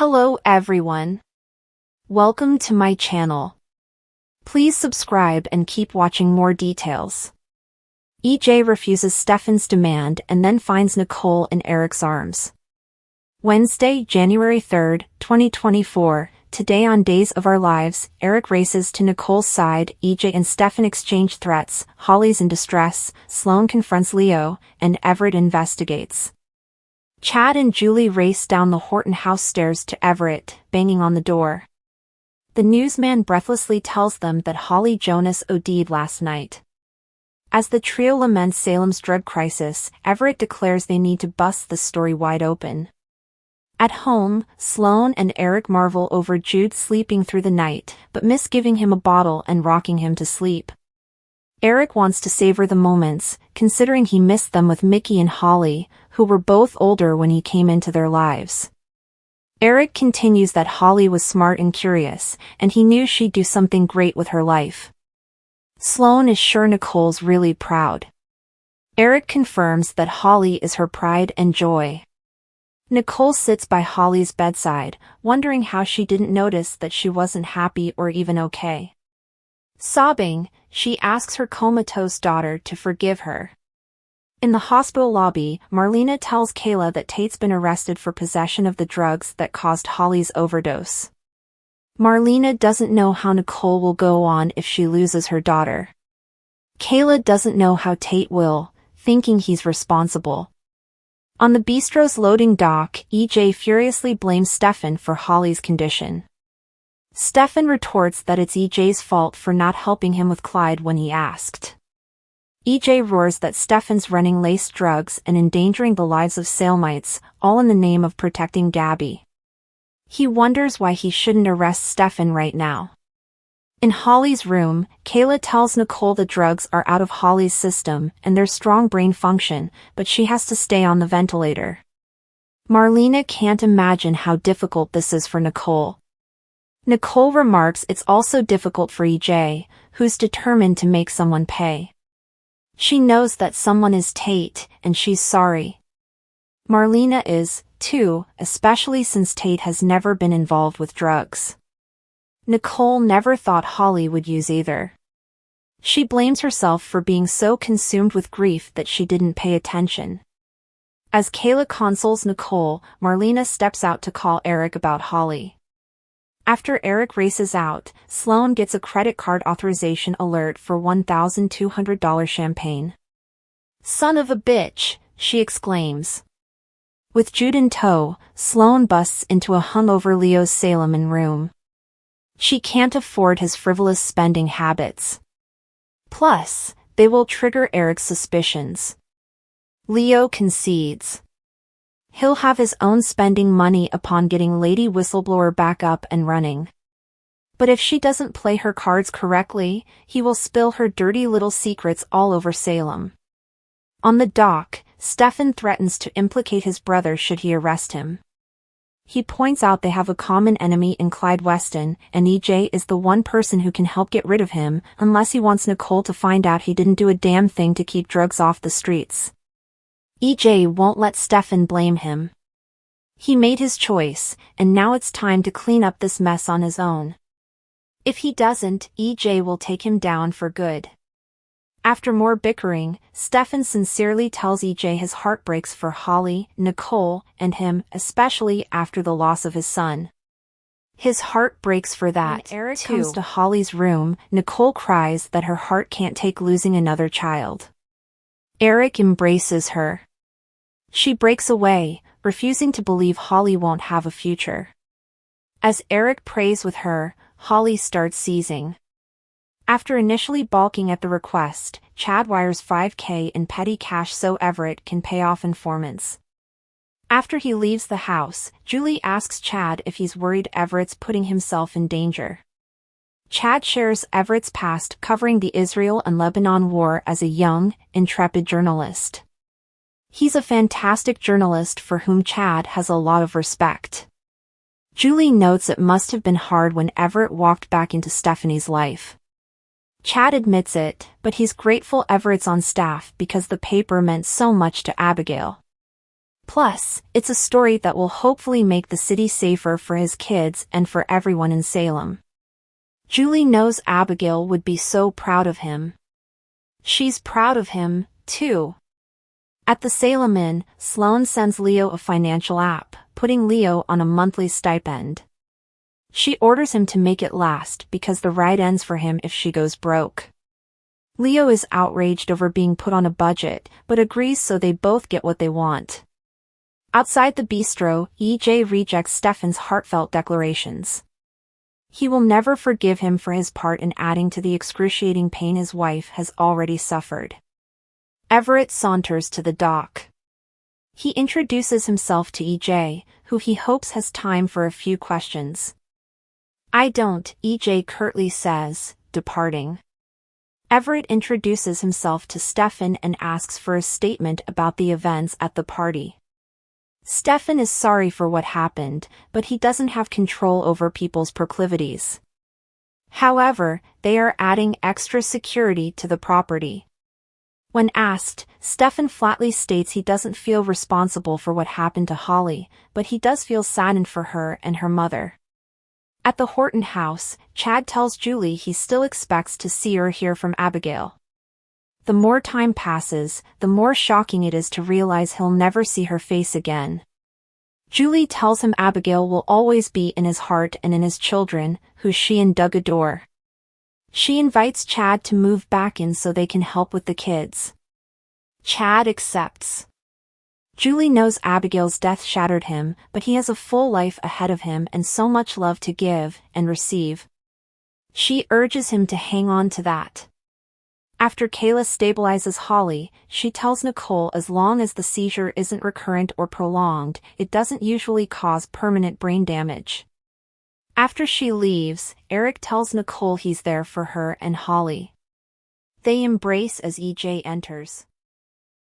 Hello everyone. Welcome to my channel. Please subscribe and keep watching more details. EJ refuses Stefan's demand and then finds Nicole in Eric's arms. Wednesday, January 3rd, 2024, today on Days of Our Lives, Eric races to Nicole's side, EJ and Stefan exchange threats, Holly's in distress, Sloane confronts Leo, and Everett investigates. Chad and Julie race down the Horton house stairs to Everett, banging on the door. The newsman breathlessly tells them that Holly Jonas OD'd last night. As the trio laments Salem's drug crisis, Everett declares they need to bust the story wide open. At home, Sloane and Eric marvel over Jude sleeping through the night, but miss giving him a bottle and rocking him to sleep. Eric wants to savor the moments, considering he missed them with Mickey and Holly, who were both older when he came into their lives. Eric continues that Holly was smart and curious, and he knew she'd do something great with her life. Sloane is sure Nicole's really proud. Eric confirms that Holly is her pride and joy. Nicole sits by Holly's bedside, wondering how she didn't notice that she wasn't happy or even okay. Sobbing, she asks her comatose daughter to forgive her. In the hospital lobby, Marlena tells Kayla that Tate's been arrested for possession of the drugs that caused Holly's overdose. Marlena doesn't know how Nicole will go on if she loses her daughter. Kayla doesn't know how Tate will, thinking he's responsible. On the bistro's loading dock, EJ furiously blames Stefan for Holly's condition. Stefan retorts that it's EJ's fault for not helping him with Clyde when he asked. EJ roars that Stefan's running laced drugs and endangering the lives of Salemites, all in the name of protecting Gabby. He wonders why he shouldn't arrest Stefan right now. In Holly's room, Kayla tells Nicole the drugs are out of Holly's system and there's strong brain function, but she has to stay on the ventilator. Marlena can't imagine how difficult this is for Nicole. Nicole remarks it's also difficult for EJ, who's determined to make someone pay. She knows that someone is Tate, and she's sorry. Marlena is, too, especially since Tate has never been involved with drugs. Nicole never thought Holly would use either. She blames herself for being so consumed with grief that she didn't pay attention. As Kayla consoles Nicole, Marlena steps out to call Eric about Holly. After Eric races out, Sloane gets a credit card authorization alert for $1,200 champagne. "Son of a bitch," she exclaims. With Jude in tow, Sloane busts into a hungover Leo's Salem room. She can't afford his frivolous spending habits. Plus, they will trigger Eric's suspicions. Leo concedes. He'll have his own spending money upon getting Lady Whistleblower back up and running. But if she doesn't play her cards correctly, he will spill her dirty little secrets all over Salem. On the dock, Stefan threatens to implicate his brother should he arrest him. He points out they have a common enemy in Clyde Weston, and EJ is the one person who can help get rid of him, unless he wants Nicole to find out he didn't do a damn thing to keep drugs off the streets. EJ won't let Stefan blame him. He made his choice, and now it's time to clean up this mess on his own. If he doesn't, EJ will take him down for good. After more bickering, Stefan sincerely tells EJ his heart breaks for Holly, Nicole, and him, especially after the loss of his son. His heart breaks for that. When Eric comes to Holly's room, Nicole cries that her heart can't take losing another child. Eric embraces her. She breaks away, refusing to believe Holly won't have a future. As Eric prays with her, Holly starts seizing. After initially balking at the request, Chad wires $5,000 in petty cash so Everett can pay off informants. After he leaves the house, Julie asks Chad if he's worried Everett's putting himself in danger. Chad shares Everett's past covering the Israel and Lebanon war as a young, intrepid journalist. He's a fantastic journalist for whom Chad has a lot of respect. Julie notes it must have been hard when Everett walked back into Stephanie's life. Chad admits it, but he's grateful Everett's on staff because the paper meant so much to Abigail. Plus, it's a story that will hopefully make the city safer for his kids and for everyone in Salem. Julie knows Abigail would be so proud of him. She's proud of him, too. At the Salem Inn, Sloane sends Leo a financial app, putting Leo on a monthly stipend. She orders him to make it last because the ride ends for him if she goes broke. Leo is outraged over being put on a budget, but agrees so they both get what they want. Outside the bistro, EJ rejects Stefan's heartfelt declarations. He will never forgive him for his part in adding to the excruciating pain his wife has already suffered. Everett saunters to the dock. He introduces himself to EJ, who he hopes has time for a few questions. "I don't," EJ curtly says, departing. Everett introduces himself to Stefan and asks for a statement about the events at the party. Stefan is sorry for what happened, but he doesn't have control over people's proclivities. However, they are adding extra security to the property. When asked, Stefan flatly states he doesn't feel responsible for what happened to Holly, but he does feel saddened for her and her mother. At the Horton house, Chad tells Julie he still expects to see or hear from Abigail. The more time passes, the more shocking it is to realize he'll never see her face again. Julie tells him Abigail will always be in his heart and in his children, who she and Doug adore. She invites Chad to move back in so they can help with the kids. Chad accepts. Julie knows Abigail's death shattered him, but he has a full life ahead of him and so much love to give and receive. She urges him to hang on to that. After Kayla stabilizes Holly, she tells Nicole as long as the seizure isn't recurrent or prolonged, it doesn't usually cause permanent brain damage. After she leaves, Eric tells Nicole he's there for her and Holly. They embrace as EJ enters.